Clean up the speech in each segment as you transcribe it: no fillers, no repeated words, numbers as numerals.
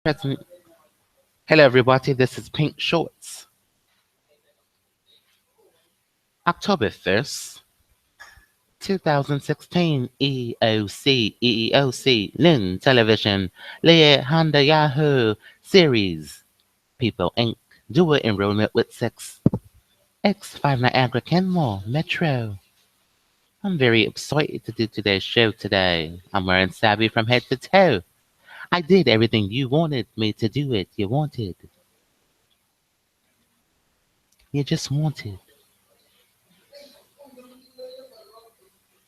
Present. Hello, everybody. This is Pink Shorts. October 1st, 2016. EEOC, LIN Television, LiaYAOOH Series, PeopleINC, DualEnrollment WitSec, x5Niagara-Kenmore, Metro. I'm very excited to do today's show today. I'm wearing savvy from head to toe. I did everything you wanted me to do it. You wanted. You just wanted.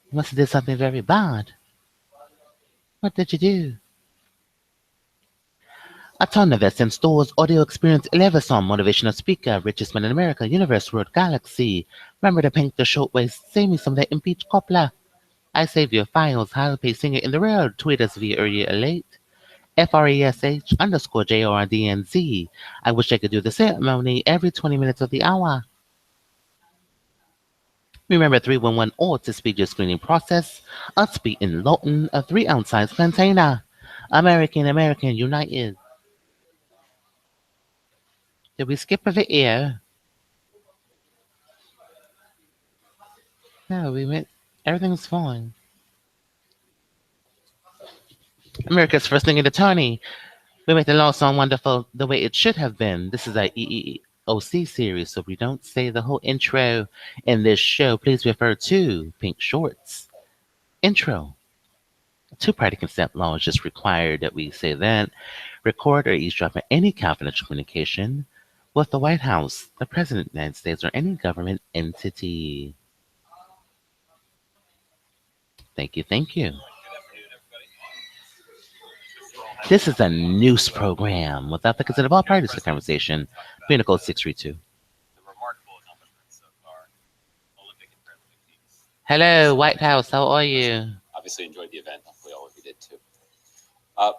You must have did something very bad. What did you do? A ton of us in stores, audio experience, 11 song, motivational speaker, richest man in America, universe, world, galaxy. Remember to paint the short waist, save me some of that impeach coupler. I save your files, highly paid singer in the world. Tweet us via earlier late. FRESH_JORDNZ. I wish I could do the ceremony every 20 minutes of the hour. Remember 311 or to speed your screening process. Us be in Lawton, a 3-ounce size container. American United. Did we skip a video? No, we went. Everything's fine. America's first thing attorney. We make the law sound wonderful the way it should have been. This is a EEOC series, so if we don't say the whole intro in this show, please refer to Pink Shorts. Intro. Two-party consent law is just required that we say that. Record or eavesdrop on any confidential communication with the White House, the President of the United States, or any government entity. Thank you, thank you. This is a news program without the consent of all parties to the conversation. Penal Code 632. Hello, White House. How are you? Obviously enjoyed the event. Hopefully all of you did too.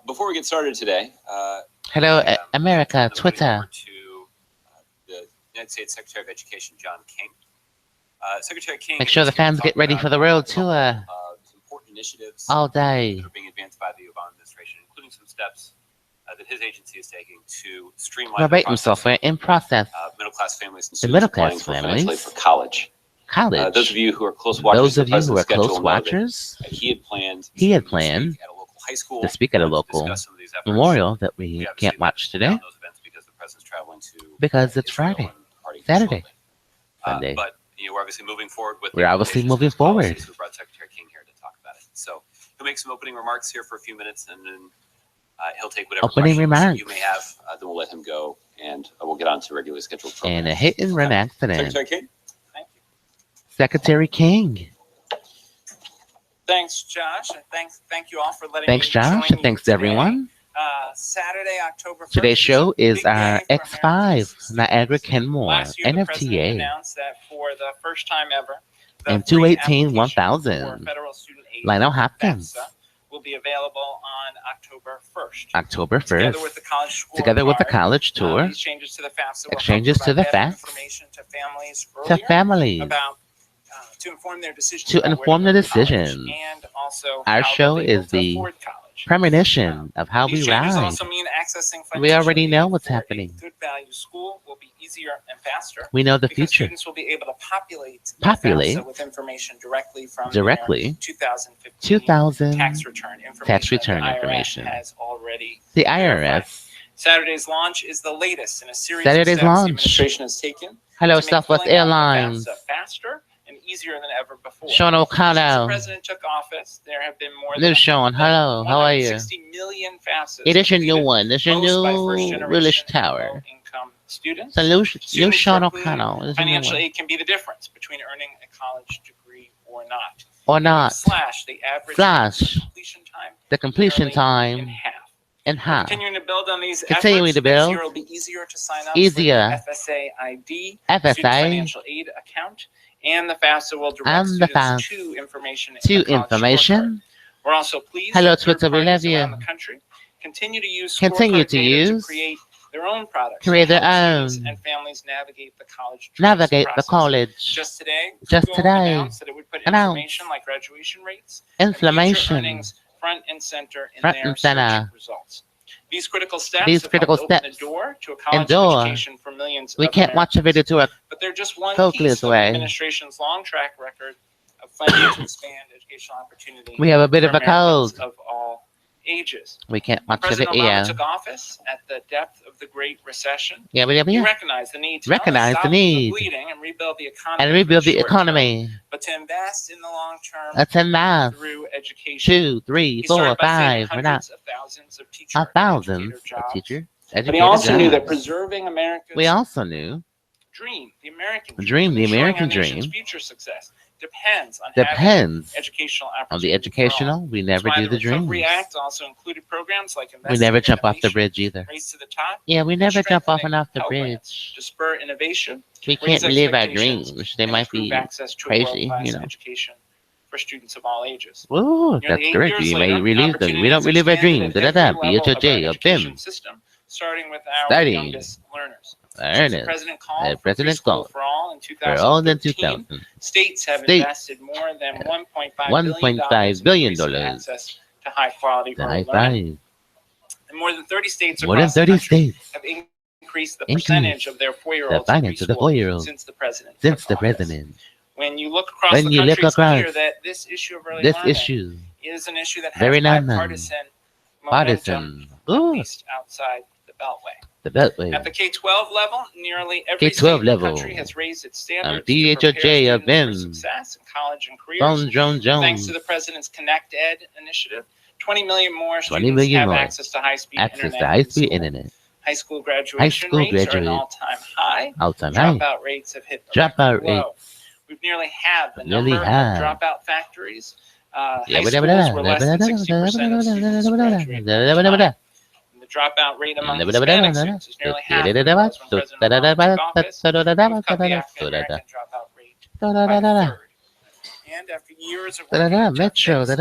Before we get started today, hello, America, Twitter. To the United States Secretary of Education, John King. Secretary King. Make sure the fans get ready for the world tour. Some important initiatives all day that are being advanced by the Obama administration, including some steps that his agency is taking to streamline the software in process. Middle-class families and students applying for college. Those of you who are close watchers, he had planned at a local high school to speak at a local memorial that we can't watch today because it's Friday, Saturday, Sunday. But we're obviously moving forward with. We're obviously moving forward. We brought Secretary King here to talk about it. So he'll make some opening remarks here for a few minutes, and then he'll take whatever opening remarks you may have. Then we'll let him go, and we'll get on to regularly scheduled programs. And a hit and run accident. Secretary King. Secretary King. Thanks, Josh. Thank you all for letting me Josh. Join Thanks, today. everyone. Saturday, October 1st. Today's show is our X5 Niagara-Kenmore NFTA. Announced that for the first time ever, and 218-1000. Lionel Hopkins will be available on October 1st. October 1st. Together with the college tour. These changes to the FAFSA to families. About to inform their decisions. And also our show is the premonition of how we ride. Also mean accessing we already know what's happening. Good value school will be easier and faster. We know the future. Students will be able to populate with information directly from 2015 tax return information. Has already the IRS. Saturday's launch is the latest in a series of steps the administration has taken. Hello, Southwest Airlines. Faster and easier than ever before. Sean O'Connell. Since the president took office, there have been more than Sean. Hello, how are you? 60 million FAFSAs. It is your new one. This is your new Willis Tower. Income students. You Sean O'Connell. Financial aid can be the difference between earning a college degree or not. Slash the average completion time in half. Continuing to build on these efforts, it will be easier to sign up for the FSA ID, Student Financial Aid Account, and the FAFSA will direct students to information. We're also pleased Hello, Twitter, we love you. The country continue to use to create their own products, and families navigate the college. Just today, announced that it would put information like graduation rates, inflammation, front and center in their search results. These critical steps These have critical helped open the steps door to a and college door. education for millions We of can't watch a video Americans. to a But they're just one focus piece of the away. administration's long track record of planning to expand educational opportunity We have a bit for of a Americans cold. of all ages. We can't When watch a President video. Obama took office at the depth of the Great Recession, Yeah. he recognized the need to not only Recognize the stop need the bleeding and rebuild the economy, and rebuild for the short term, economy. but to invest in the long term That's enough. through education. 2, 3, He 4, started by saving 5. We're not hundreds of thousands of teacher a and thousands educator of jobs. teacher. But he Educated also knew that jobs. preserving America's We also knew dream, the American dream, the ensuring American our nation's dream, future success depends on having depends educational on opportunity the educational. We never That's why do the Recovery dreams. Act also included programs like We never Investment jump off the Innovation, bridge either. Race to the Top, Yeah, we never jump off and strengthening off the Pell Grants bridge. to spur innovation, We raise can't live our expectations, dreams. They and might improve be access to a crazy, world-class you know. education for students of all ages. Ooh, Nearly that's 8 correct. years You may later, relieve them. We don't opportunities relive our expanded dreams. at Da-da-da. every level of our B-H-O-J, of education BIM. system, starting with our Studying. youngest learners. Since the Ernest. President called for President preschool called for all in for all in 2013, 2000. states have States invested more than $1.5 $1.5 billion in access to high-quality to rural high learning. five. And more than 30 states More than across the 30 country states have increased the increased percentage of their the 4-year-olds in finance of the preschool 4-year-old since the president since took the office. president. When you look across When the you country, look it's clear across that this issue of early this learning issue, is an issue that has very bipartisan momentum, partisan. at Ooh, least outside the Beltway. the Beltway. At the K-12 level, nearly every K-12 state in the level. country has raised its standards DHOJ to prepare of students BIM. for success in college and careers. Jones. Thanks to the President's Connect Ed initiative, 20 million more 20 students million have more access to high-speed access internet. to in high-speed school. internet. High school graduation school rates are graduate. an all-time high. All-time high. Dropout rates have hit a Dropout record low. rates. We've nearly halved the Nearly number halved. of dropout factories. Yeah, High schools were less than 60% of students graduating. The dropout rate among Hispanic students is nearly half what it was when President Obama took office. We've cut the African-American dropout rate by a third. And after years of working on Metro. the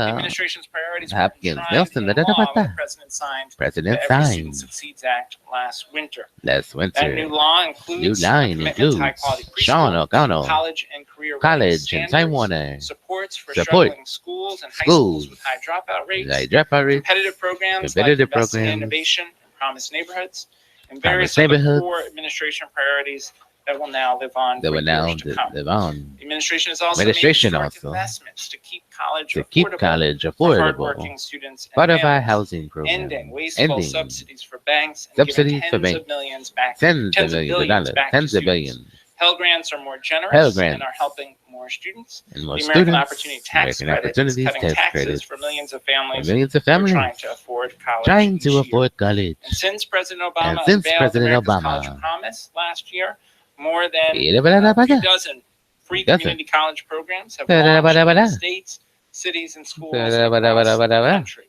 administration's priorities were Hopkins, enshrined Nelson, in law when the President signed the President Every Student signed Succeeds Act last winter. last That winter. new law includes New line a commitment to includes high-quality Sean preschool, O'Connell, college and career college and standards, Time Warner, supports for Support. struggling schools and high schools with high dropout rates, like dropout rates, competitive programs competitive like Invest in programs, Innovation and Promise Neighborhoods, and Promise various other Neighborhoods. core administration priorities that will now live on that for will now years to come. live on. The administration has also Administration made historic also investments to keep college To keep affordable college for affordable. hardworking students and Part of our families, housing program. ending wasteful Ending subsidies for banks and subsidies giving for tens banks. of millions back. Tens Tens of of millions of billions dollars. back to Tens of students. billions. Pell Grants are more generous Pell Grants. and are helping more students. And more The American students. Opportunity Tax American Credit is Opportunities cutting Tax taxes Credits. for millions of For families millions of who are families trying to afford college. trying each to year. afford college. And since President Obama And since unveiled President America's Obama- College Promise last year, more than Yeah, a few dozen free Dozen. community college programs have Da, da, da, launched da, da, da. in states, cities, and schools Da, da, da, da, across da, da, the da. country,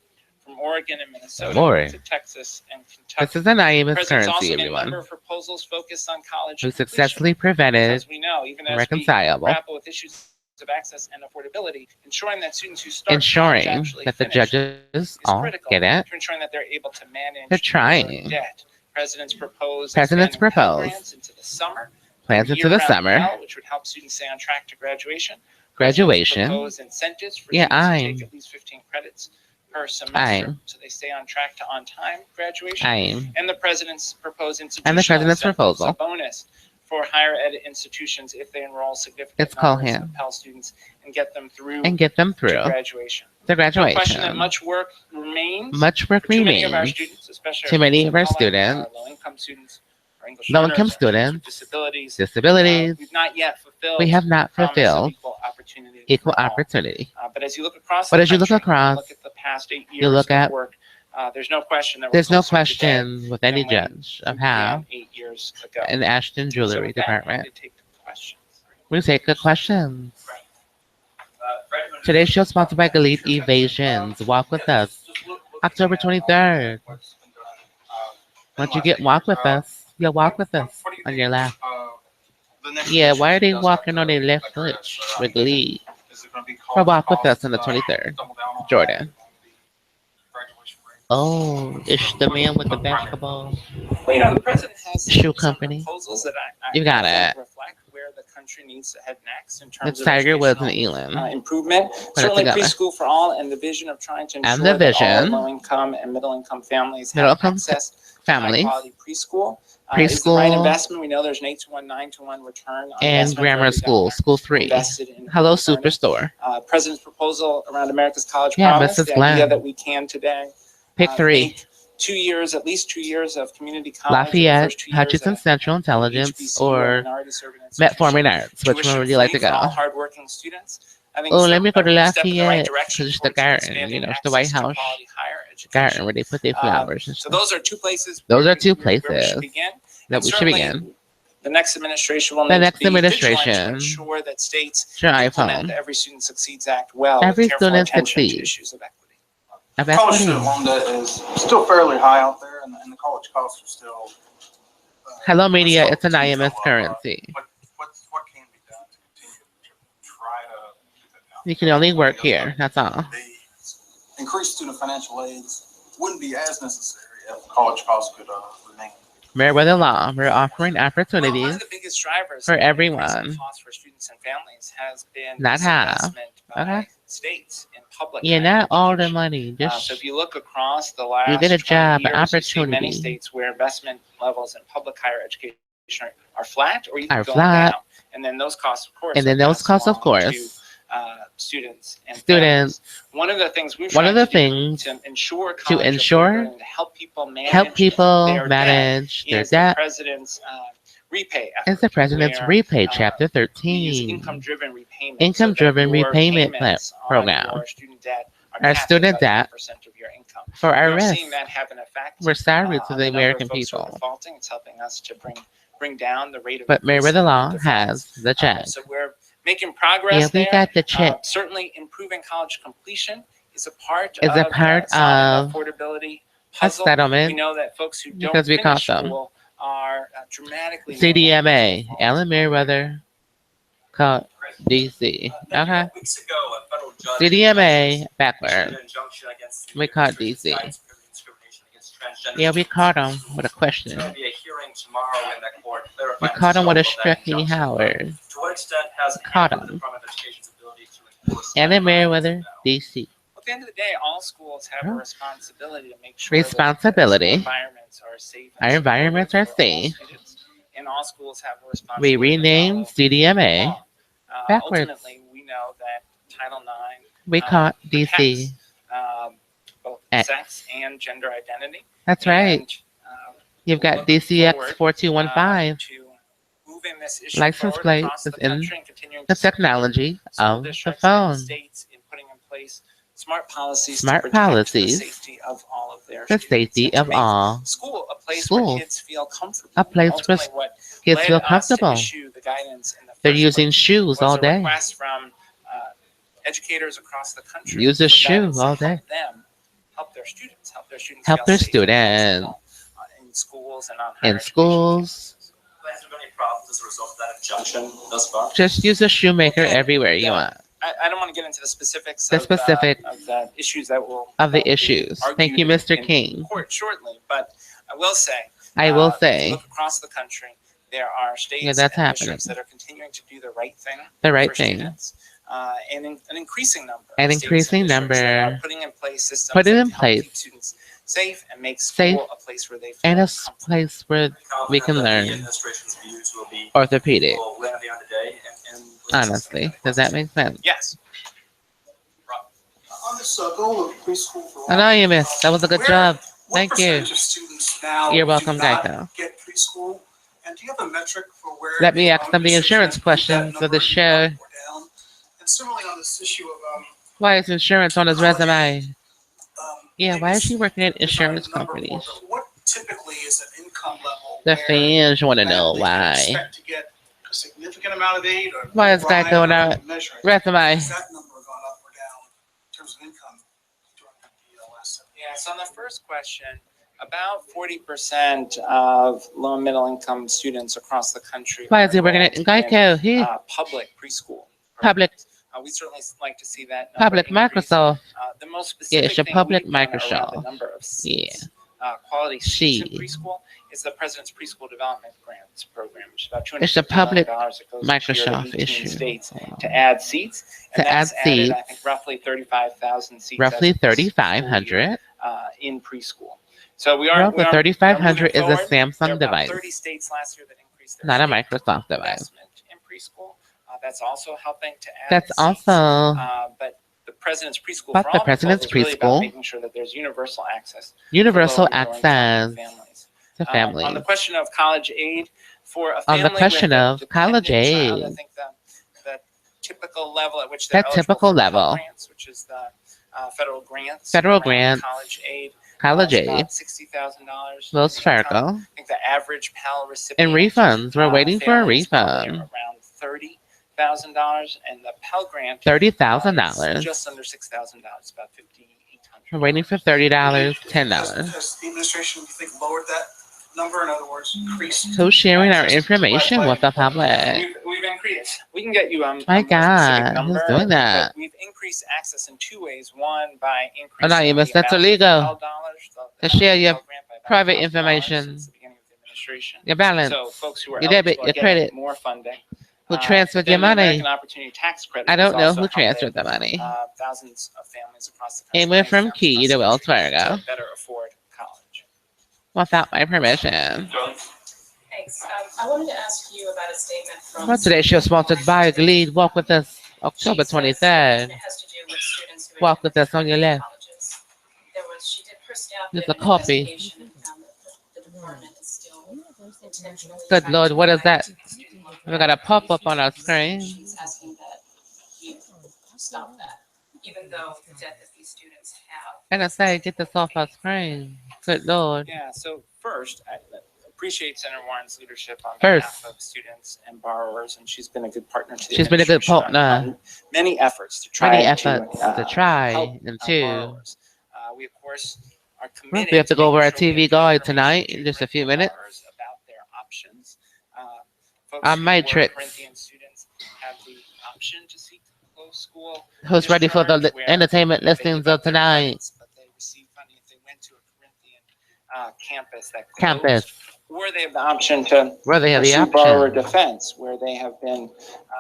from Oregon and Minnesota More. to Texas and Kentucky. This is an IMS The President's currency, also made a everyone, number of proposals focused on college who completion. successfully prevented As we know, even as reconcilable, we grapple with issues of access and affordability, ensuring that students who start ensuring college actually that the finish judges is all critical get it. to ensuring that they're able to manage They're their trying. debt. President's proposed President's expanding Pell proposed Grants into the summer, plans into the year-round summer, Pell, which would help students stay on track to graduation. graduation. Proposed incentives for Yeah, students to I'm- take at least 15 credits per semester, so they stay on track to on-time graduation. And the President's proposed institutional President's incentives, proposal. a bonus for higher ed institutions if they enroll significant It's called numbers him. of Pell students and get them through and get them to through graduation. the No question that graduation. much work remains. Much work for too many of our remains. students, especially Too many our of our students students, low-income students, our English low-income learners, our students with students, disabilities. disabilities. We've not yet fulfilled We have not the promise of fulfilled equal opportunity. equal for all. opportunity. But as you look across, But the as you look country, across, look at the past 8 years you look at- of work. There's no question that we're There's no closer today question with any than when judge we of how began 8 years ago. in the Ashton So Jewelry with that, I'm Department happy to take questions. we take good questions. Today's show is sponsored by Elite Evasions. Walk with us, October 23rd. Once you get walk with us, you'll walk with us on your left. Yeah, why are they walking on their left foot with Lee? For walk with us on the 23rd, Jordan. Oh, it's the man with the basketball Well, the president has shoe some company. proposals that I You got think it. reflect where the country country needs to head next in terms It's of Tiger Woods and educational, Elam. improvement. Put it Certainly together. preschool for all and the vision of trying to And ensure the that all vision. low-income and middle-income families Middle have income access to families. high-quality preschool. Is the right Preschool investment. We know there's an 8-to-1, 9-to-1 return on and investment for grammar every school, dollar school 3. invested in Hello, early learning. Superstore. President's proposal around America's College Yeah, Promise, Mrs. the idea Glenn. that we can today Pick 3. make 2 years, at least 2 years of community college. Lafayette, first 2 years Hutchinson at Central Intelligence, HBCU or minority-serving Metformin institution, Arts. Which one would you like to tuition-free for all go? hardworking students. I think Oh, it's let me go to a step in the right Lafayette, direction because it's the towards garden, expanding it's the White access to House quality higher education. garden where they put their flowers and So stuff. those are 2 places. Those are 2 where we places should begin. that And we should certainly begin. The next administration will The need next to be vigilant to administration. ensure that states Sure, implement iPhone. the Every Student Succeeds Act well Every with careful student attention to succeeds. issues of equity. Of College equity. student loan debt is still fairly high out there, and the college costs are still. Hello, media. still- It's an still IMS up. currency. What can be done to continue to try to get that down? You can only work here. That's all. The increased student financial aids wouldn't be as necessary if college costs could remain. Meriwether Law. We're offering One opportunities of the biggest drivers for of everyone. increasing costs for students and families has been Not half. disinvestment by Okay. states in public. Yeah, higher not all the education. money. So Just if you look across the last you get a 20 job, an years, you see many opportunity. states where investment levels in public higher education are flat or even Are going flat. down. And then those costs, of course, And then are those passed costs, of along to, course. students and Students. families. One of the things we've One of tried the to do things to ensure to college ensure affordability, to help people manage help people their manage their is the debt president's repay is effort, the President's where, Repay Chapter we use 13. income-driven repayment. Income-driven so that your repayment payments on program. your student debt are Our capped at student about debt 10% of your income. For our We're risk. seeing that have an effect. We're sorry to on the number of American folks who are people. defaulting. It's helping us to bring down the rate of But increase Meriwether in Law defaults. has the check. So we're making progress Yeah, we there. got the check. Certainly, improving college completion is a part Is a of part solving of the affordability A puzzle. We settlement know that folks who don't because we caught finish them. school are dramatically CDMA, Alan Meriwether, called DC. Okay. Weeks ago, a federal judge CDMA issued backward. an injunction against the We caught Administration's DC. guidance prohibiting discrimination against transgender Yeah, we students. caught him with a question. There's going to be a hearing tomorrow in that court We clarifying the caught him with a scope of that Strecky injunction. Howard. To what extent has it Caught hampered the him. Department of Education's ability to enforce Alan that Meriwether, now? DC. At the end of the day, all schools have a Huh? responsibility to make sure Responsibility. that school environments are safe. and Our supportive environments are for all safe. students. And all schools have a We responsibility. to renamed follow CDMA. law. backwards. Ultimately, we know that Title IX We caught DC. protects, both X. sex and gender identity. That's right. And, You've got looking DCX forward, 4215. to moving this issue License forward plate across is the in country and continuing The to support technology school of the districts and phone. states in putting in place smart policies Smart to protect policies. the safety of all of their The students safety and to of make all. School a place Schools. where kids feel comfortable. A place where Ultimately, what kids led feel us to comfortable. issue the guidance in the They're first using place shoes was all a day. request from educators across the country. Use a for shoe guidance to all help day. help their students, help their students Help feel their safe and students. comfortable, in schools and on higher In education schools, campuses. Has there been any problems as a result of that injunction thus far? just use a shoemaker Okay. everywhere you Yeah. want. I don't want to get into the specifics The of, specific of the issues that will Of the be issues. argued Thank you, Mr. in King. court shortly, but I will say I will if you say look across the country, there are states Yeah, that's and happening. districts that are continuing to do the right thing the right for thing. students, and an increasing number An of states and increasing districts that number are putting in place systems put it that in help place. keep students safe and make Safe school a place where they feel And a comfortable. place where we can Confident that learn the administration's views will be orthopedic. will land the end of the day and Honestly, does that make sense? Yes. On this goal of preschool for all. I know you missed. That was a good Where- job. what Thank you. percentage of students now You're do welcome, not Geico. get preschool? And do you have a metric for where? Let me your ask own them the research insurance has moved that questions of number the show. up or down? And similarly on this issue of Why is insurance on his resume? Yeah, maybe why is he working at it's not a insurance number for, companies? but what typically is an income level? The where fans want to know they can why. expect to get a significant amount of aid or Why is rise Geico or not measure it? resume? Has that number gone up or down in terms of income during the last 7 years? Yeah, so on the first question, about 40% of low and middle income students across the country. Why is he are working at enrolled in, Geico? He public preschool. public We certainly like to see that. public number increase. Microsoft. The most Yeah, specific it's your thing public we've done around the Microsoft. number of seats quality seats in She. preschool is the President's Preschool Development Grants Program, which is about It's a $250 public million that goes Microsoft to 18 issue. states to add seats. And To add that's added, I seats. think, roughly 35,000 seats. Roughly as of this school year, 3,500. in preschool. So we are. Well, the 3,500 is a There were Samsung about device, 30 states last year that increased their not a state Microsoft device. investment in preschool. That's also helping to add. That's seats. also But the President's Preschool But for the All President's proposal is really about Preschool. making sure that there's universal access. Universal for low and low-income access families. to families. On the question of college aid for a On family the question with a of college dependent child, I aid. think the typical level at which they're That eligible typical for Pell level. Grants, which is the federal grants. Federal around grants. College aid. College Is aid. about $60,000. Wells Fargo. I think the average Pell recipient. And refunds. We're waiting for a family is probably refund. around $30,000, and the Pell Grant. $30,000. is just under $6,000, about $5,800. We're waiting for $30, $10. Has the administration, you think, lowered that number? In other words, increased? Who's sharing our access to information with the public? We've increased. We can get you My a more specific God, number, who's doing that? but we've increased access in two ways. One, by increasing Anonymous, the that's amount of illegal. Pell dollars, the To share Pell your Grant by about private $1,000 information. since the beginning of the administration. Your balance, So folks who are your debit, eligible are your getting credit. more funding. Who transferred Then your the money? American Opportunity Tax Credit I don't is know also who transferred the helping, money. thousands of families across the country. It went from many families Key across to the Wells country Fargo to better afford college. without my permission. Thanks. I wanted to ask you about a statement from. Well, today's show sponsored by Lead Walk With Us, October 23rd. It has to do with students who Walk with us on your left. colleges. She did her staff There's did a an copy. investigation and found that the department is still intentionally. Good trying Lord, to what is that? prevent student loan We got a pop-up on our fees. screen. She's asking that you stop that, even though the debt that these students have. And I say, get this off our screen. Good Lord. Yeah, so first, I appreciate Senator Warren's leadership on First. behalf of students and borrowers, and she's been a good partner to the She's been a good administration on partner. Many efforts to try Many to, efforts to try help and to. borrowers. We, of course, are committed We have to go over our making sure we TV have guide information tonight to in just a Corinthian few minutes. borrowers about their options. Folks Our who were matrix. Corinthian students have the option to seek close school Who's ready for the discharge, where entertainment they listings give up of their tonight? credits, but they receive funding if they went to a Corinthian campus that closed. Campus. Or they have the option to Where they have the pursue borrower option. defense, where they have been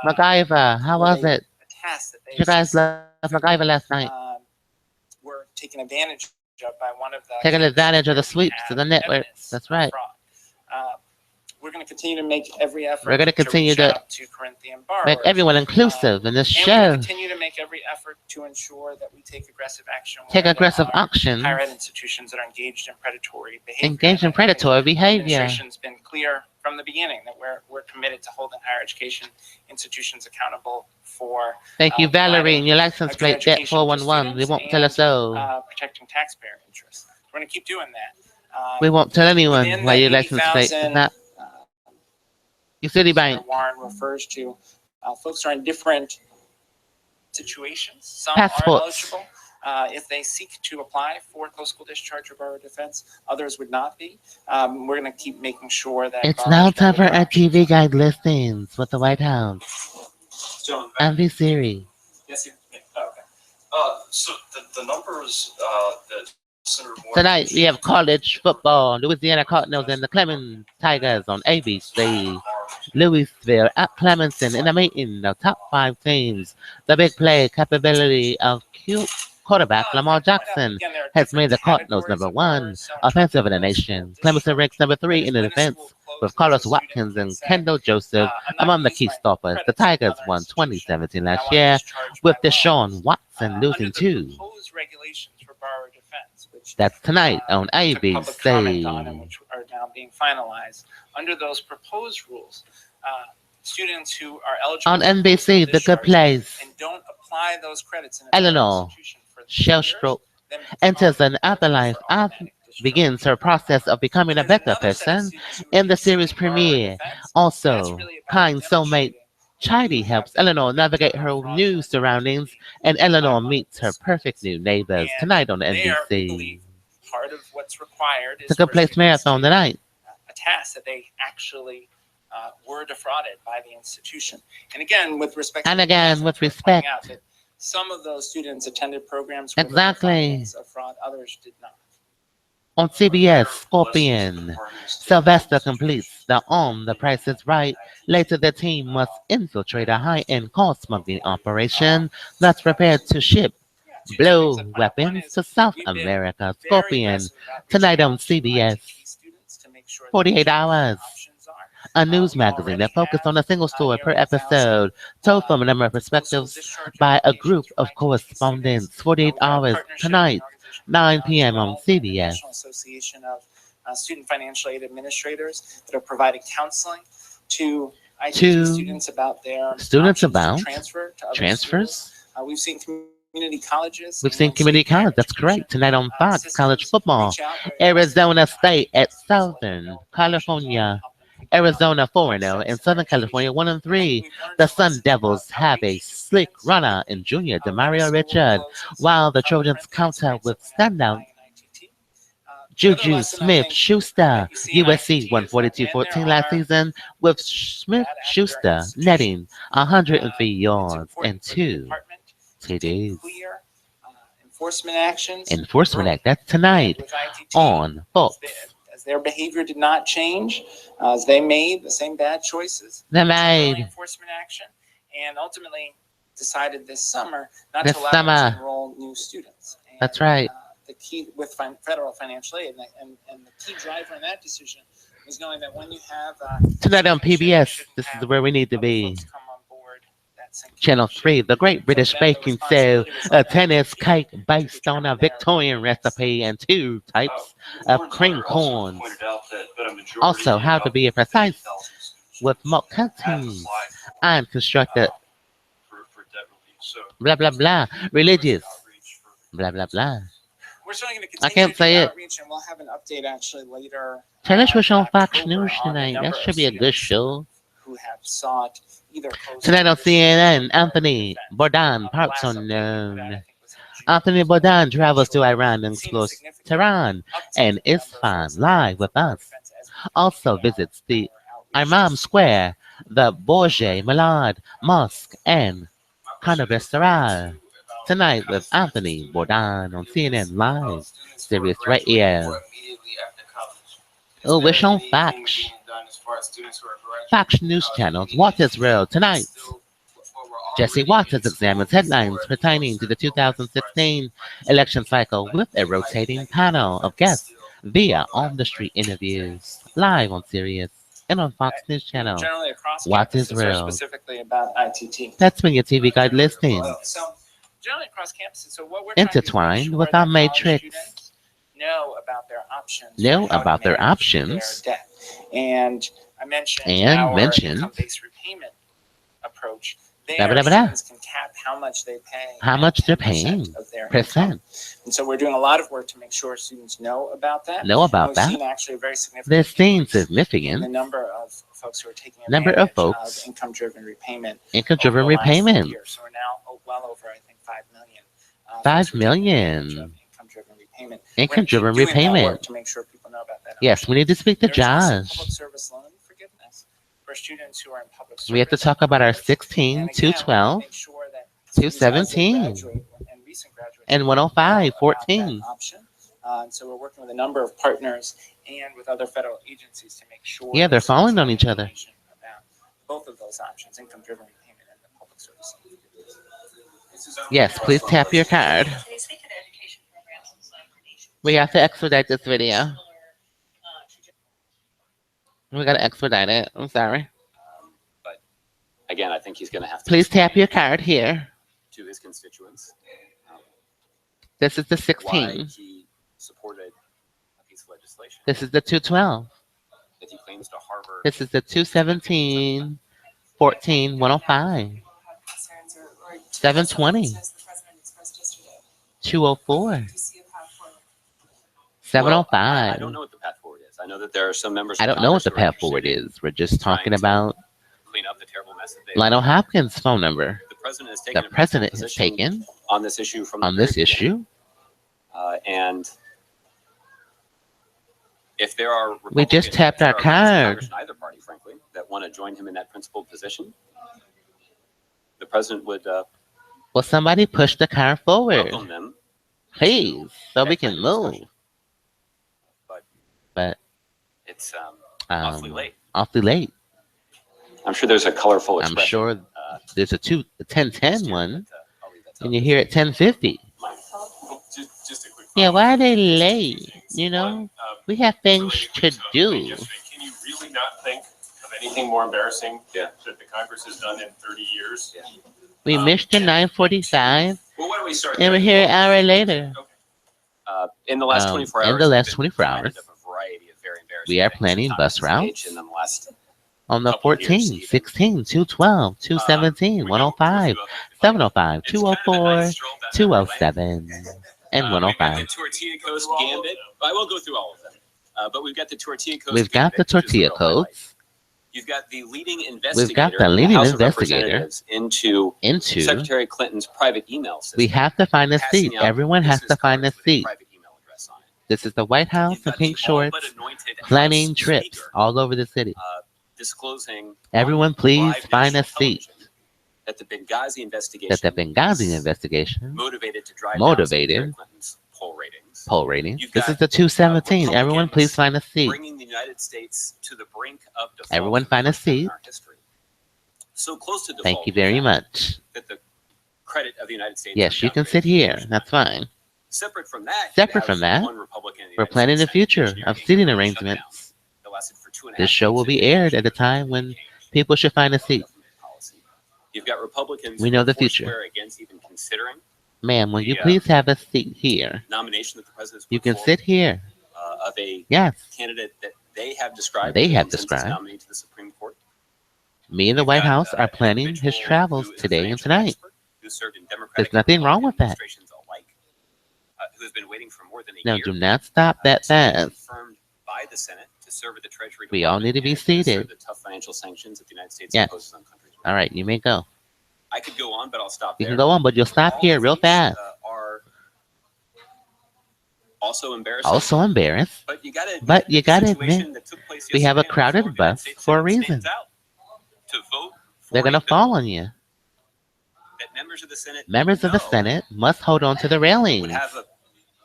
MacGyver, how where was they- it? a task that they You guys left MacGyver last night. were taken advantage of by one of the Taking campuses advantage of the where we sweeps have to the networks. evidence That's of right. fraud. We're going to continue to make every effort. We're gonna continue reach to out to Corinthian borrowers. Make everyone inclusive in this And we're show. going to continue to make every effort to ensure that we take aggressive action. where Take there aggressive are action. Higher ed institutions that are engaged in predatory behavior. Engage in And I think predatory the behavior. administration's been clear from the beginning that we're committed to holding higher education institutions accountable for Thank you, Valerie, providing and your license a plate, good debt education to 411. We students won't tell us so. protecting taxpayer interests. We're going to keep doing that. We won't tell anyone within why the your license plate is 80,000, not your Citibank. Senator Warren refers to folks are in different situations. Some Passports. are eligible if they seek to apply for close school discharge or borrower defense. Others would not be. We're going to keep making sure that It's borrowers now know time for their our options. TV guide listings with the White House. Gentlemen, And the series. yes, yeah. Oh, okay. So the numbers that Senator Moore. Tonight we have college football. Louisiana Cardinals and the Clemens Tigers on ABC. Louisville at Clemson in a meeting of top 5 teams. The big play capability of quarterback Lamar Jackson Again, there are has made the different Cardinals categories number of 1 borrowers. So in offensive in the terms of nation. close school Clemson ranks number 3 in the discharge, when a defense school closes, with Carlos a student Watkins can and say, Kendall Joseph I'm not among the gonna key use my stoppers. The credits in Tigers another won institution. 2017 I last want to year discharge with my Deshaun loan. Watson Under losing the 2. proposed regulations for borrower defense, which That's tonight on took public comment on and ABC. which are now being finalized. Under those proposed rules, students who are eligible On for NBC, close The school Good discharge Place, and don't apply those credits in another Eleanor institution for 3 Shell years, Stroke then become enters an eligible afterlife for automatic discharge. begins her process of becoming a There's better another set of person students who in the would be series seeking borrower premiere. defense. That's Also, really about kind soulmate demonstrating Chidi helps Eleanor navigate her new surroundings, and Eleanor meets her perfect new neighbors tonight on they are, we NBC. believe, part of what's required is The Good for Place students Marathon to tonight. attest that they actually were defrauded by the institution. And again, with respect And to again, with pointing respect. out that some of those students attended programs where there were Exactly. findings of fraud, others did not. On CBS, Scorpion. Sylvester completes the On the Price is Right. Later, the team must infiltrate a high-end car smuggling operation that's prepared to ship blow weapons to South America. Scorpion. Tonight on CBS. 48 hours. A news magazine that focused on a single story per episode, told from a number of perspectives by a group of correspondents. 48 hours tonight, 9 p.m. on CBS. National Association of Student Financial Aid Administrators that are providing counseling to ITT students about their transfer to other transfers. schools. We've seen community colleges. We've seen community college. That's correct. Tonight on Fox, college football. Arizona State at Southern California. Arizona 4-0 and Southern California 1-3. The Sun Devils have a slick runner in junior Demario Richard, while the Trojans counter with standout Juju Smith-Schuster. USC won 42-14 last season, with Smith-Schuster netting 103 yards and 2 TDs. Enforcement actions. Enforcement Act. That's tonight on Fox. As their behavior did not change, as they made the same bad choices. They made enforcement action, and ultimately decided this summer not to allow them to enroll new students. And, that's right. The key with federal financial aid, and the key driver in that decision was knowing that when you have tonight on PBS, this is where we need to be. Channel 3, The Great British Baking Show, a tennis cake based on a Victorian recipe and 2 types of cream corns. Also, how to be precise with mock cuttings and constructed blah blah blah religious blah blah blah. We're certainly going to I can't say it. And we'll have an update actually later. Tennis was on Fox News tonight. That should be a good show. Who have sought either tonight on CNN, Anthony Bourdain parks unknown. Anthony Bourdain travels to Iran and explores Tehran and Isfahan live with us. Also visits the Imam Square, the Bourget Malad Mosque, and Caravanserai. Tonight with Anthony Bourdain on CNN Live, Sirius Radio. Oh, we're on Fox. Fox News Channel, Waters Road tonight. Jesse Waters examines headlines pertaining to the 2016 election cycle with a rotating panel of guests via on-the-street interviews, live on Sirius and on Fox News Channel. Waters Road. Specifically about ITT. That's when your TV guide listing. So generally across campuses. So what we're intertwined with our matrix. Know about their options. Know about their options. Their debt. And I mentioned our income-based repayment approach. Their students can cap how much they pay. How much they're paying. Of their percent. And so we're doing a lot of work to make sure students know about that. Know about that. We've seen actually a very significant. They're seeing significant. The number of folks who are taking advantage of income-driven repayment. Income-driven repayment. So we're now well over, I think, 5 million. 5 million. Income-driven repayment. Income-driven repayment. To make sure people know about that. Yes, we need to speak to Josh. Public service loan forgiveness for students who are in public service. We have to talk about our 16, 212, 217, and 105, 14. And so we're working with a number of partners and with other federal agencies to make sure. Yeah, they're following on each other. Both of those options, income-driven repayment and the public service. Yes, please tap your card. We have to expedite this video. We gotta expedite it. I'm sorry. But again, I think he's going to have to. Please tap your card here. To his constituents. This is the 16. Why he supported a piece of legislation. This is the 212. That he claims to harbor. This is the 217, 14, 105, 720, 204, 705. I don't know what the path forward is. I know that there are some members. I don't know what the path forward is. We're just talking about clean up the terrible mess that they. Lionel Hopkins' phone number. The president has taken on this issue from on this issue. And if there are we just tapped our card. Either party, frankly, that want to join him in that principled position, the president would. Well, somebody push the car forward, welcome them, please, so we can move. It's awfully late. Awfully late. I'm sure there's a colorful I'm expression. sure there's a 10:10 one, and you're here at 10:50. Just a quick. Yeah, why are they late? You know, we have things to do. Can you really not think of anything more embarrassing that the Congress has done in 30 years? Yeah. We missed the 9:45, Well, why don't we start? and we're here an hour later. Okay. In the last 24 hours, in the last we've 24 been hours, reminded of a variety of very embarrassing we are things planning that bus Congress engaged routes in the last on the couple of years 14, even. 16, 212, 217, 105, 705, 204, 207, and We've got 105. the Tortilla Coast Gambit. I won't go through all of them, but we've got the Tortilla Coast We've got the Gambit, which is tortilla real highlight. codes. You've got the leading investigator. We've got the in leading House of investigator Representatives into Secretary Clinton's private email system. We have to find a passing seat. out Everyone has business to find a cards with seat. private email address on it. This is the White House You've in got pink the all but shorts, anointed planning House trips Speaker, all over the city. disclosing Everyone, on please live find a national seat. television that the Benghazi investigation That the Benghazi is investigation motivated to drive motivated down Secretary Clinton's poll ratings. poll ratings. You've This got, is the 217. Everyone, please Republicans find a seat. bringing the United States to the brink of default. Everyone find a first time in seat. our history. So close to default. Thank you very much. That the credit of the United States. Yes, is you can downgraded sit to here. the That's fine. Separate from that, Separate from that, one Republican in the we're United planning the States future Senate of engineering seating a arrangements. shutdown that lasted for 2.5 This show will days be aired at a time when people should find a seat. government policy. You've got Republicans We know who the are future. foursquare against even considering Ma'am, will you Yeah. please have a seat here? nomination that the president's You put can forward, sit here. of a Yes. candidate that they have described They as a have consensus described. nominee to the Supreme Court. Me and the You've White got, House are an planning his individual travels who is a today and financial tonight. expert who served in Democratic There's nothing and wrong with that. administrations alike, who has been waiting for more than a Now, year. do not stop that to be fast. confirmed by the Senate to serve at the Treasury We all Department need to be and administer seated. the tough financial sanctions that the United States Yes. imposes on countries. All right, you may go. I could go on, but I'll stop You there. can go on, but you'll stop All here of real these, fast. Are also embarrassing. Also embarrassed. But you gotta admit, But you the gotta situation admit, that took place we have a yesterday on the crowded floor of the United bus States for a Senate reason. stands out. To vote for They're going a to bill fall on you. that members of the Senate Members of the know Senate must hold on to the would railings. have a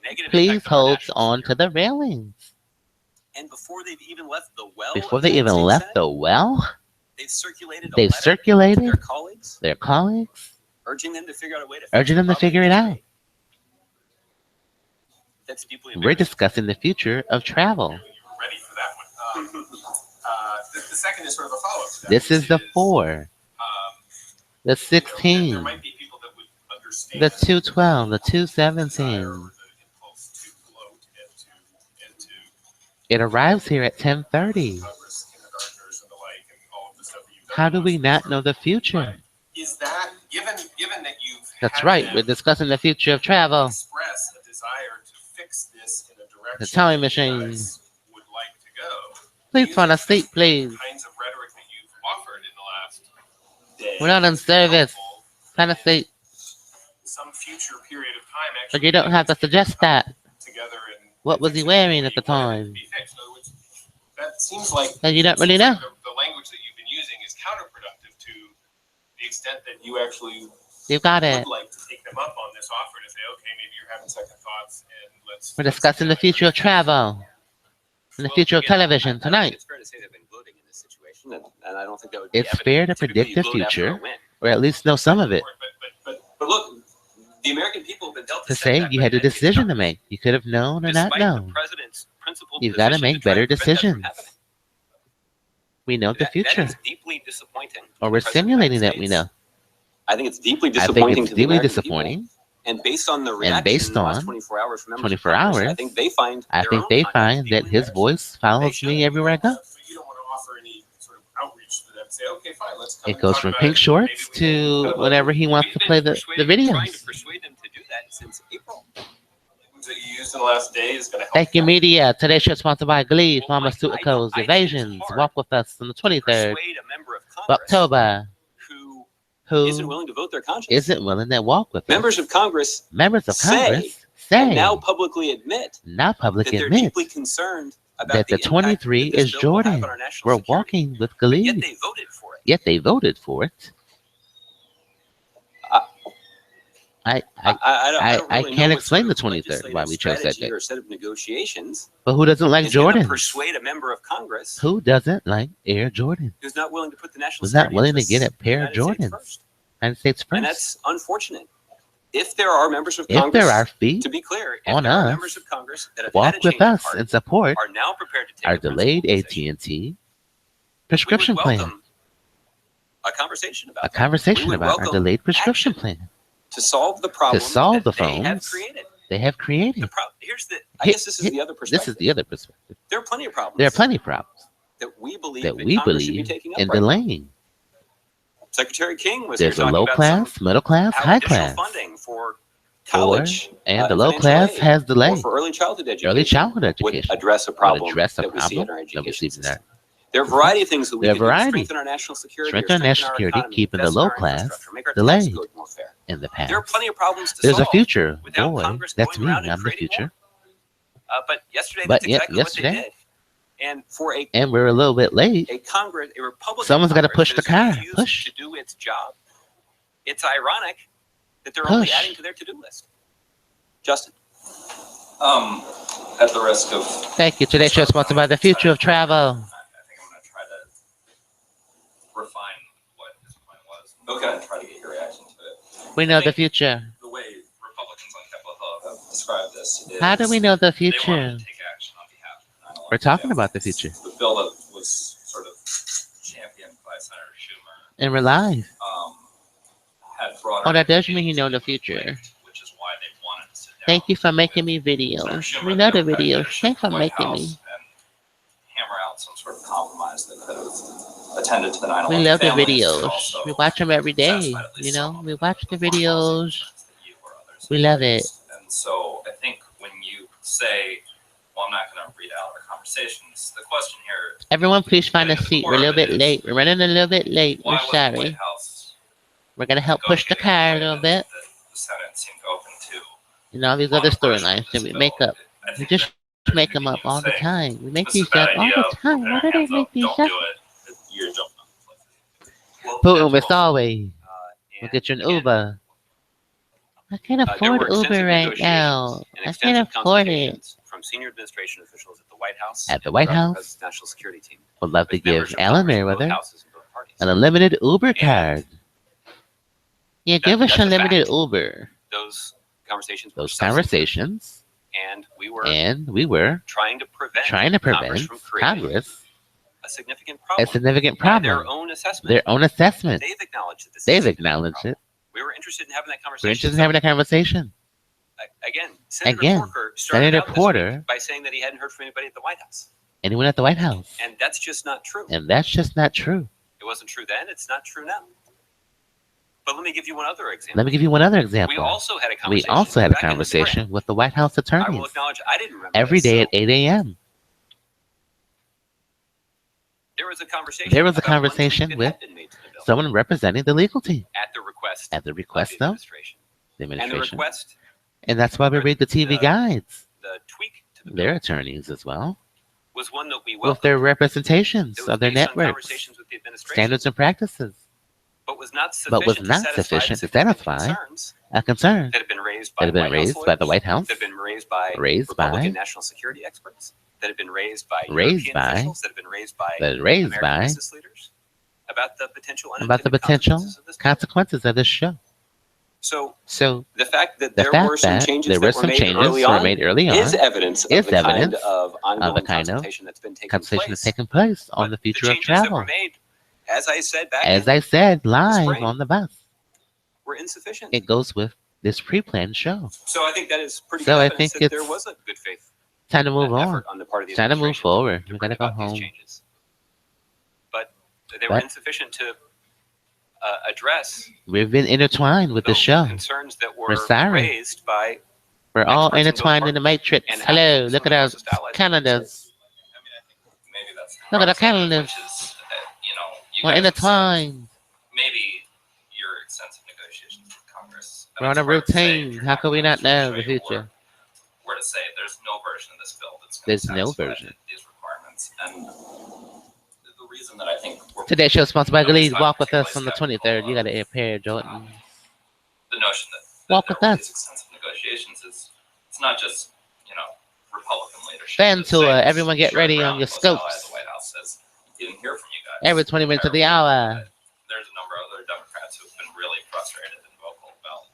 negative Please impact on our hold national on to security. the railings. And before they've even left the well, Before of the they United even States left Senate, the well, they've circulated a they've letter to circulated their colleagues, their colleagues, urging them to figure out a way to urging them to fix the figure it problem. out. That's deeply We're embarrassing. discussing the future of travel. Ready for that one. The second is sort of a follow-up to that. This is the which 4, the there 16, might be people that would understand the 212, the desire 217. or the impulse to gloat and to It arrives here at 10:30. Congress, kindergartners and the like, and all of the stuff that you've done. How do we not know the future? Is that given that you've That's had right. them We're discussing the future of travel. express a desire to fix this in a direction The time that you machine. guys would like to go? Please find a seat, please. The kinds of rhetoric that you've offered in the last day. We're not in service. helpful Find a seat. Some future period of time But actually you don't have to suggest that. together and What was he wearing at the time? be fixed. In other words, that seems like And you don't really know. the language that you've been using is counterproductive to the extent that you actually You got it. would like to take them up on this offer to say, okay, maybe you're having second thoughts and let's. We're discussing the future of travel and the future of television I think tonight. it's fair to say they've been gloating in this situation, and I don't think that would be It's evident. fair to Typically, predict you the gloat after a future, win. or at least know some of it. But look, the American people have been dealt To a say setback you by had the a United States decision to Congress. make. You could have known or not Despite known. the president's principled You've got to position make try better and prevent that from decisions. happening. We know the That future, is deeply disappointing. or to we're the President of the simulating United that we States. know. I think it's deeply I think disappointing it's to the deeply American disappointing. people. And based on the And reaction based in the last on 24 hours from members of 24 Congress, hours, I think they find I their think own they conduct find that deeply his embarrassing. voice follows me everywhere I go. So you don't want to offer any sort of outreach to them. Say, okay, fine, let's come It and goes talk from about pink it. shorts Maybe we can to kind of whenever he wants We've to been play the trying to videos. persuade them to do that since April. language that you used in the last day is going to help. Thank you, media. Today's show sponsored by Glee, Well, Mike, Pharmaceuticals, I think it's Evasions. hard Walk with us on the 23rd Persuade a member of of Congress October. who isn't Who willing to vote their conscience. isn't willing to walk with us? Members of Congress Members of say, Congress and say, now publicly admit now that publicly they're admit deeply concerned about that the impact 23 that this is bill will have Jordan. on our national We're security. walking with Yet Glee, they voted for it. yet they voted for it. I don't really can't know explain the what 23rd why we chose that strategy date. or set of negotiations But who doesn't like is going to Jordans? persuade a member of Congress Who doesn't like Air Jordan? who's not willing to put the national Who's not security willing to interests get a pair the of United States Jordans? first. United States And first. that's unfortunate. If there are members of If Congress, there are feet to be clear, if on there are us, members of Congress that have walk had a with change of us heart, and support are now prepared to take our a principled delayed position, AT&T we prescription would plan. welcome a conversation about A that. conversation We would about our welcome delayed prescription action plan. to solve the problem solve that the they have phones created. They have created. Here's the. I guess this is the other perspective. This is the other perspective. There are plenty of problems. There are plenty of problems that we believe that that we Congress should be believe taking up in right now. delaying. Secretary King was There's here a talking low about class, middle class, how high additional class. funding for college And the low financial class aid has or delay. for early childhood education, Early childhood would education address a would problem address a that we see in our problem that we see education in our system. There are a variety of things that we There are can do to variety. strengthen our national security, Strengthen our national security, economy, keeping the invest in low our class infrastructure, make our tax delayed code more fair. in the past. There are plenty of problems to There's a solve future. without Boy, Congress that's going me. around and I'm the creating future. more. But yesterday, But that's exactly yesterday- what they did. And for And we're a little bit late. a Republican Someone's gotta Congress push the that has car. refused Push. to do its job, it's ironic that they're only Push. adding to their to-do list. Justin. At the risk of, Thank you. Today's show is sponsored by the future of travel. I think I'm going to try to refine what his point was. Okay. And try to get your reaction to it. We know the future. The way Republicans on Capitol Hill have described this is How do we know the they future? wanted to take action on behalf of 9/11 We're talking families. about the future. The bill that was sort of championed by Senator Schumer And we're live. had broader. Oh, that does mean you know the future. Which is why they wanted to sit down. Thank you for making me Senator videos. Schumer We know the had to videos. finish Thanks for the White making House me. and hammer out some sort of compromise that could have attended to the 9/11 We love the families, but videos. also We watch them every day. satisfied at least You some know, of we the watch the foreign policy videos. concerns that you or others We have love it. raised. And so I think when you say, well, I'm not going to read out our conversations, the question here, Everyone, please find a seat. We're a little bit late. We're running a little bit late. why We're was the White sorry. House We're gonna help push the car a little bit. that the Senate seemed open to? And all these other storylines that we make up. We just make them up all the time. We make these up all the time. Why do they make these Don't up? do it. You're jumping on the cliff. Boom, it's always. We'll And get you an again, Uber. I can't there afford were extensive Uber right negotiations now. and I can't extensive afford it. consultations from senior administration officials at the White House. At the and White throughout House. President's National Security Team. Would love to with members give of Alan Congress from both Merriweather houses and both parties. an unlimited Uber card. Yeah, give us that's a unlimited fact. Uber. Those conversations were Those substantive, conversations, and we were and we were trying to prevent Congress from creating a significant a problem. significant By their problem. own assessment. Their own assessment. They've acknowledged that this is a They've significant acknowledged problem. it. We were interested in having that conversation. We're interested in having a conversation. Again, Senator Again, Porter started Senator out this Porter- week by saying that he hadn't heard from anybody at the White House. Anyone at the White House. And that's just not true. And that's just not true. It wasn't true then. It's not true now. But let me give you one other example. Let me give you one other We example. also had a We conversation. also had a back in the spring. conversation with the White House I will attorneys acknowledge I didn't remember every this, day so at 8 a.m. There was a conversation. There was a about one tweak conversation that with had been made to the bill Someone representing the legal team at the request at the of request the of administration. the And the administration. request, And that's why we read the TV guides. the tweak to the Their bill, attorneys as well. was one that we With welcomed. their representations It was of their based on networks, conversations with the administration, standards and practices. but was not but was sufficient not to sufficient to significant satisfy concerns A concern that have been raised that by have been raised by the White House, that have been raised by raised Republican by, national security experts, that have been raised by Raised European by, officials, that have been raised by that raised American by, business leaders about the potential about the unintended potential consequences of this bill. consequences of this show. So So the fact that the there fact were some that changes there that were were some made changes early were on made early on is evidence is of the kind evidence of ongoing kind of consultation that's been taking conversation place. that's taking place on But the future the of changes that travel. were made, as I said back As in, I said live spring. on the bus, were insufficient. it goes with this pre-planned show. So I think that is pretty So good I evidence think that there it's was a good faith Time to move on. effort on the part of the It's time to move administration forward. to We bring gotta go about these home. changes. But they were But- insufficient to address We've been intertwined with the those show. concerns that were We're sorry. raised by We're all experts in both intertwined in the parties. matrix. And Hello, applicants look from at the our closest allies. calendars. I mean, I think maybe that's the Look at our crux of it, calendars. which is that, you know, you We're guys have said intertwined. maybe your extensive negotiations with Congress. I We're mean, on a it's hard to say if routine. you're How not can we going not to know show the your future? work, where to say there's no version of this bill that's going There's to no satisfy version. these requirements. And the reason that I think we're Today's show is sponsored by Nobody's Glee's. talking Walk with to us on the 23rd. You got a pair of Jordans. the notion that Walk with us. These extensive negotiations is it's not just Republican leadership. Fan It's tour. saying Everyone get shared ready on ground. your Most allies, scopes. The White House says didn't hear from you guys. Every 20 minutes of the hour. There's a number of other Democrats who've been really frustrated and vocal about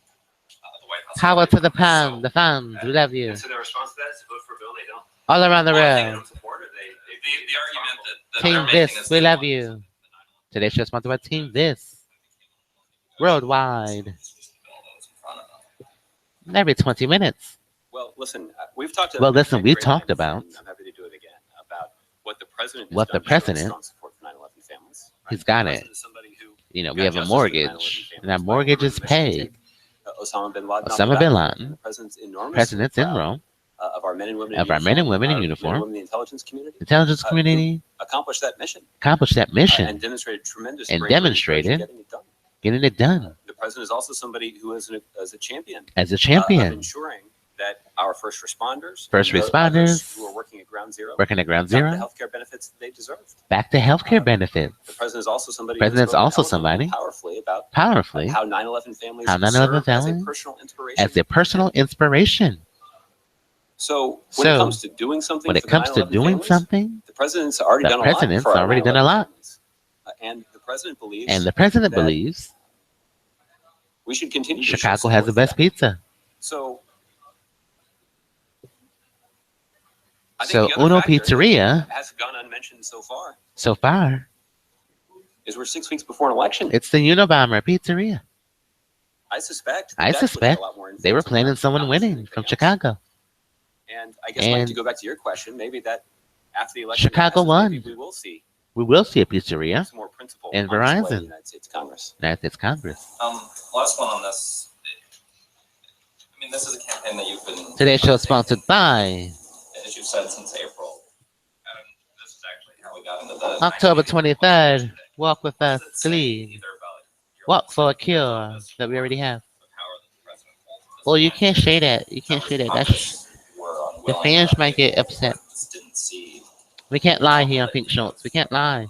the White House. Power to the pound, the fans. We love you. And so their response to that is to vote for a bill they don't. All around the Well, I think they room. don't support it. The argument that Team they're making this, is we they love want you. Today's show is sponsored by Team This. Worldwide. the bill that was in front of them. Every 20 minutes. Well, listen, we've talked. Well, listen, we great talked length, about and I'm happy to do it again about what the president. what the president. Strong support for 9/11 families. He's got The it. president is somebody who We got have a justice for 9/11 mortgage, and that families. mortgage is Mission to paid. take, Osama bin Laden. Osama bin Laden, The president's enormous. presidents in proud Rome, of our men and women. of our men and women in our uniform, men and women in the intelligence community. intelligence community, Accomplished that mission. accomplished that mission, And demonstrated tremendous. and bravery and demonstrated courage in getting it done. getting it done The president is also somebody who is a champion. as a Of champion. ensuring that our first responders, First and those responders, others who are working at ground zero, Working at ground got the zero, healthcare benefits that they deserved. back to healthcare benefits. The president is also somebody. President's who has also spoken eloquently and somebody- powerfully about Powerfully, how 9/11 families How 9/11 serve as families- a personal inspiration. as a personal inspiration. So when it So, comes to doing something, When it for comes to 9/11 doing families, something, the president's already the done a lot. president's for our already done a 9/11 lot. families. And the president believes. And the president that believes we should continue. to show Chicago has the support for best that. pizza. So. I think So the other Uno factor that Pizzeria, has gone unmentioned so far so far, is we're 6 weeks before an election. it's the Unabomber Pizzeria. I suspect. I that's what had suspect a lot more They were influence on planning that someone than winning anything from else. Chicago. And I guess, Mike, And to go back to your question, maybe that after the election, Chicago passes, won. maybe we will see We will see a pizzeria some more principle And on display in Verizon. the United States Congress. United States Congress. Last one on this. I mean, this is a campaign that you've been. Today's show is sponsored by As you've said since April. And this is actually how we got into the. October 23rd. Walk with us, Does it say Glee. either about your Walk for a legislative cure office that we already have. or the power that the president holds at this Well, you point? can't say that. You can't say that. That's We're the unwilling fans to might get upset. just didn't see We can't lie here on Pink Shorts. We can't lie.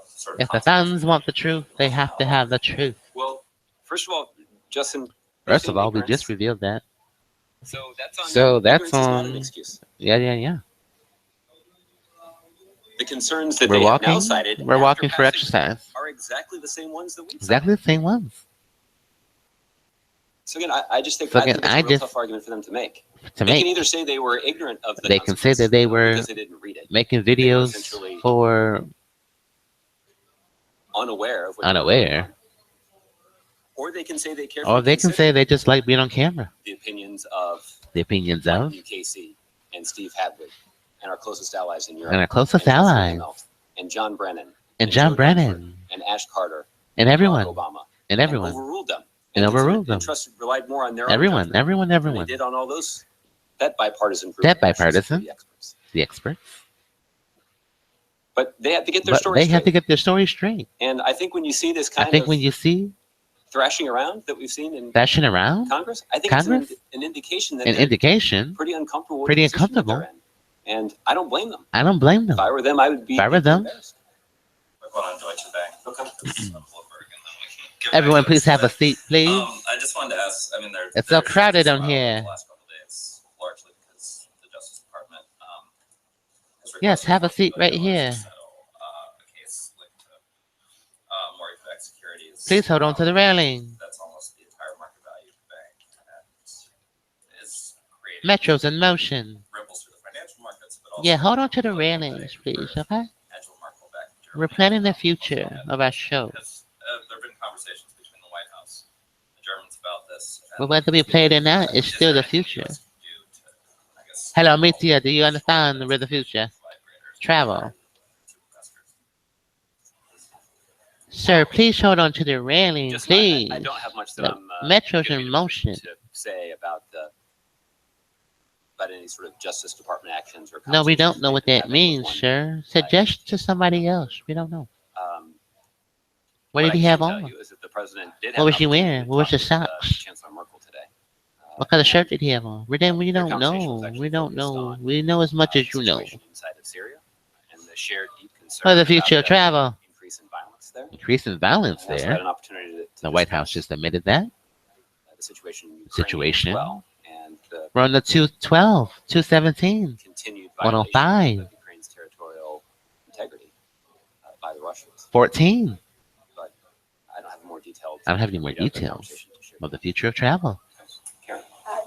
sort of If the fans want the truth, they have to have the truth. Well, first of all, Justin. First of all, we ignorance. just revealed that. So that's on. So that's ignorance is not an on- excuse. Yeah. The concerns that We're they have now walking. cited. We're after walking for passing exercise. Are exactly the same ones that we. Exactly the same ones. So again, I just think So I again, think it's a I real just- tough argument for them to make. To They can make either say they were ignorant of the. They can say that they were because they didn't read it, making videos essentially for unaware of what they were unaware, doing. Or they can say they care. or they can say they just like being on camera. the opinions of The opinions Mike of Casey and Steve Hadley and our closest allies in Europe. and our closest and Jesse allies, Immelt, and John Brennan and John Joe Brennan, and Ash Carter and Barack everyone, Obama and and everyone, overruled them and overruled them. relied more on their own Everyone, judgment everyone, than everyone. they did on all those that bipartisan group. That of national bipartisan. security experts. The experts. But they have to get their But story they have to straight. get their story straight. And I think when you see this I kind think of when you see thrashing around that we've seen in fashion around, Congress, I think Congress? it's an indication that an they're indication, pretty uncomfortable. With pretty the position that uncomfortable. they're in. And I don't blame them. I don't blame If them. I were them, I would be. If I were them. embarrassed. Quick one on Deutsche Bank. Okay. Everyone, please have a seat, please. I just wanted to ask. I mean, It's so there's crowded been on some here. The last couple of days, largely because the Justice Department. Has Yes, requested have a seat $1 right billion here. to settle, a case linked to mortgage backed securities. Please hold on to the railing. That's almost the entire market value of the bank, and is creating Metro's in motion. ripples through the financial markets. But also Yeah, hold on to the railings, please, okay? Angela Merkel back in We're Germany. planning the future of our show. Because, there have been conversations between the White House and the Germans about this. But whether we play it or not, it's still the future. Hello, Mitya, do you understand where the future? Travel. Sir, please hold on to the railing, Just please. I don't have much that The I'm Metro's gonna in be motion. to say about any sort of Justice Department actions or. No, we don't know what that conversations means, they've sir. Suggest to somebody else. We don't know. had with one. What did I he can have tell on? you is that the president did What have was an he opportunity wearing? to What was talk the with, socks? Chancellor Merkel today. What color shirt did he have on? We don't Their know. conversation was actually We don't focused know. on, We know as much the as you know. situation inside of Syria and the shared deep concern For the about future of travel. increase in violence there. Increase in violence We also had there. an opportunity to The White discuss House just admitted that. the situation in Ukraine as well, and the we're on the 212, 217, continued 105, violation of Ukraine's territorial integrity by the Russians. 14. But I don't have more detailed. I don't have any more details of the future of travel. Karen.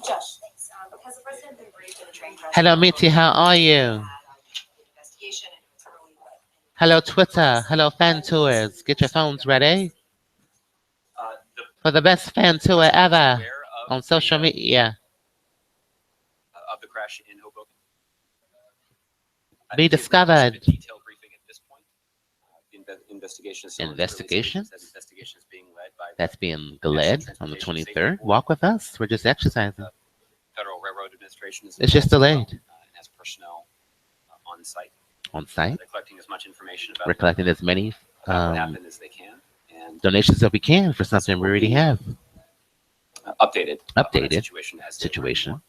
Josh, thanks. Has the president been briefed in the train crash? Hello, Mitzi. How are you? Investigation and it's early, but Hello, Twitter. Hello, fan tours. Get your phones ready for the best fan tour ever on social media. Of the crash in Hoboken. Be discovered. A detailed briefing at this point. Investigation. Investigation? That investigation is being led by That's being led on the 23rd. Walk with us. We're just exercising. Federal Railroad Administration. It's just delayed. And has personnel on site. On site. They're collecting as much information about We're collecting as many what happened as they can. And donations that we can for something we already have. Updated. Situation.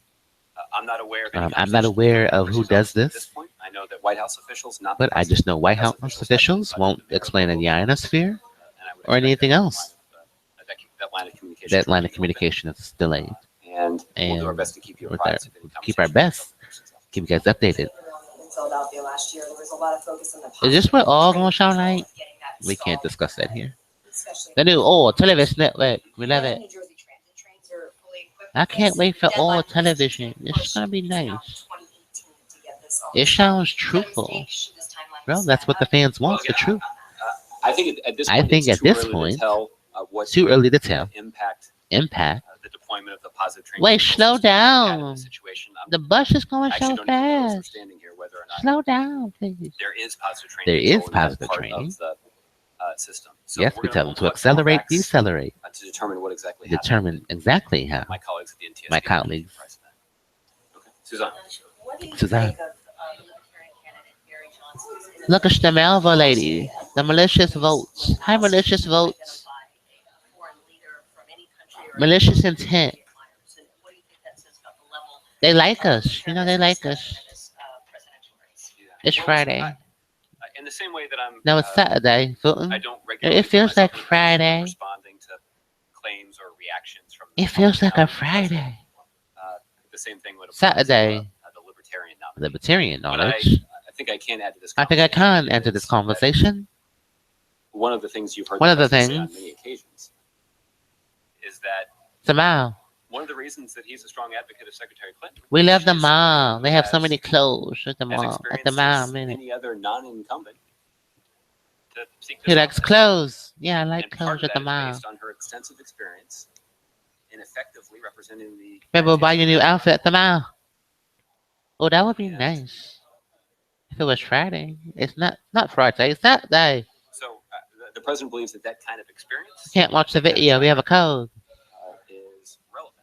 I'm not aware of any I'm not aware of who does at this this, point. I know that White House officials, not but I just know White House officials won't explain the ionosphere or anything else. That line of communication is delayed. And we'll do our best to keep you We'll apprised of any keep our best. Keep you guys updated. in Philadelphia last year, there was a lot of focus on the Is this what all going to sound like? We can't discuss that here. The new television network. We love it. I can't wait for all television. It's going to be nice. It sounds truthful. Well, that's what the fans want, the truth. I think at this point, it's too early to tell. Impact. The deployment of the positive training. Wait, slow down. Situation. The bus is going so don't even know as we're fast. standing here whether or not Slow down, please. there is positive training. There is control, and that's positive part training. of the system. So Yes, we're we gonna tell them to look for accelerate, facts, decelerate. to determine what exactly happened. Determine exactly how. My colleagues at the NTSB. My colleagues. Okay, Suzanne. Suzanne. Look at the Malvo lady. The malicious votes. Hi, malicious votes. Malicious intent. They like us. You know, they like us. It's Friday. In the same way that I'm. No, it's Saturday. Fulton. I don't regularly It feels like myself in Friday. Responding to claims or reactions from. It feels like a Friday. The same thing would apply Saturday. to, the libertarian nominee. Libertarian But knowledge. I think I can add to this. I think I can enter this conversation. One of the things you've heard. One of the President say on things. many occasions is that Somehow. one of the reasons that he's a strong advocate of Secretary Clinton. We love the is mall. They have so has- many clothes at the has mall. At the experienced mall, as minute. any other non-incumbent to seek He this likes office. clothes. Yeah, I like And part clothes of at the that is mall. based on her extensive experience in effectively representing the. Maybe we'll buy you a new outfit at the mall. Oh, that would be Yeah. nice. If it was Friday. It's not Friday. It's Saturday. So the president believes that that kind of experience Can't watch the video. We have a code. is relevant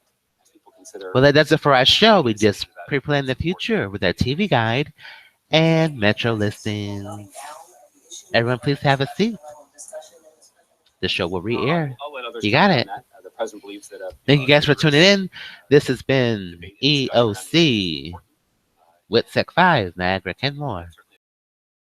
as people consider. Well, that does it for our show. We just pre-plan the future with our TV guide and Metro listings. Everyone, please have a seat. The show will re-air. I'll let others You got comment it. on that. The president believes that. Thank you guys for tuning in. This has been EOC WitSec 5 Niagara-Kenmore.